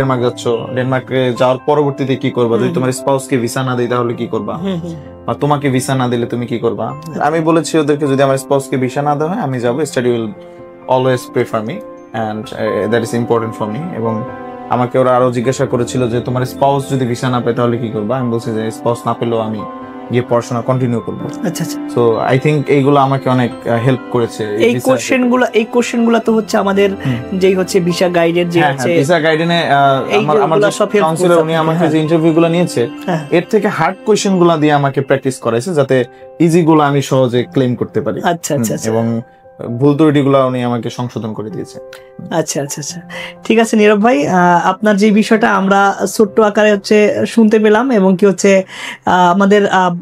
Denmark যাচ্ছ, ডেনমার্কে যাওয়ার পরবর্তীতে কি করবা? যদি তোমার স্পাউসকে ভিসা না দেয় তাহলে কি করবা, বা তোমাকে ভিসা না দিলে তুমি কি করবা? আমি বলেছি ওদেরকে যদি আমার স্পাউসকে ভিসা না দেওয়া হয় আমি যাবো, study will always prefer me and that is important for me. এবং আমাকে ওরা আরো জিজ্ঞাসা করেছিল যে তোমার স্পাউস যদি ভিসা না পায় তাহলে কি করবা? আমি বলছি যে স্পাউস না পেলেও আমি গিয়ে পড়াশোনা কন্টিনিউ করবো। আচ্ছা আচ্ছা। সো আই থিংক এইগুলো আমাকে অনেক হেল্প করেছে। এই কোশ্চেনগুলো তো হচ্ছে আমাদের যেই হচ্ছে ভিসা গাইডের যে হচ্ছে ভিসা গাইডেনে আমার যে কাউন্সিলর উনি আমাকে যে ইন্টারভিউগুলো নিয়েছে এর থেকে হার্ড কোশ্চেনগুলো দিয়ে আমাকে প্র্যাকটিস করাইছে যাতে ইজিগুলো আমি সহজে ক্লেম করতে পারি। আচ্ছা আচ্ছা। এবং ভুল ত্রুটিগুলো উনি আমাকে সংশোধন করে দিয়েছে। আচ্ছা আচ্ছা আচ্ছা, ঠিক আছে নীরব ভাই, আপনার যে বিষয়টা আমরা ছোট্ট আকারে হচ্ছে শুনতে পেলাম, এবং কি হচ্ছে আমাদের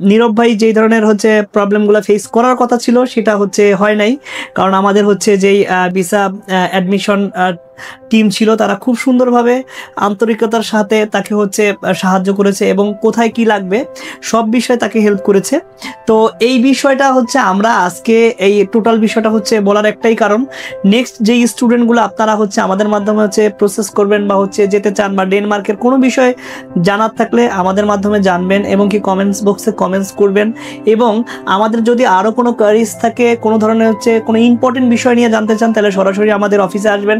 নীরব ভাই যেই ধরনের হচ্ছে প্রবলেমগুলো ফেস করার কথা ছিল সেটা হচ্ছে হয় নাই, কারণ আমাদের হচ্ছে যেই ভিসা অ্যাডমিশন টিম ছিল তারা খুব সুন্দরভাবে আন্তরিকতার সাথে তাকে হচ্ছে সাহায্য করেছে এবং কোথায় কি লাগবে সব বিষয়ে তাকে হেল্প করেছে। তো এই বিষয়টা হচ্ছে আমরা আজকে এই টোটাল বিষয়টা হচ্ছে বলার একটাই কারণ, নেক্সট যেই স্টুডেন্টগুলো আপনারা হচ্ছে আমাদের মাধ্যমে হচ্ছে প্রসেস করবেন বা হচ্ছে যেতে চান বা ডেনমার্কের কোনো বিষয় জানার থাকলে আমাদের মাধ্যমে জানবেন এবং কি কমেন্টস বক্সে কমেন্টস করবেন। এবং আমাদের যদি আরও কোনো কোয়ারিজ থাকে, কোনো ধরনের হচ্ছে কোনো ইম্পর্টেন্ট বিষয় নিয়ে জানতে চান, তাহলে সরাসরি আমাদের অফিসে আসবেন,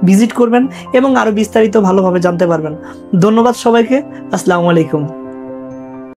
ভিজিট করবেন এবং আরও বিস্তারিত ভালোভাবে জানতে পারবেন। ধন্যবাদ সবাইকে, আসসালামু আলাইকুম।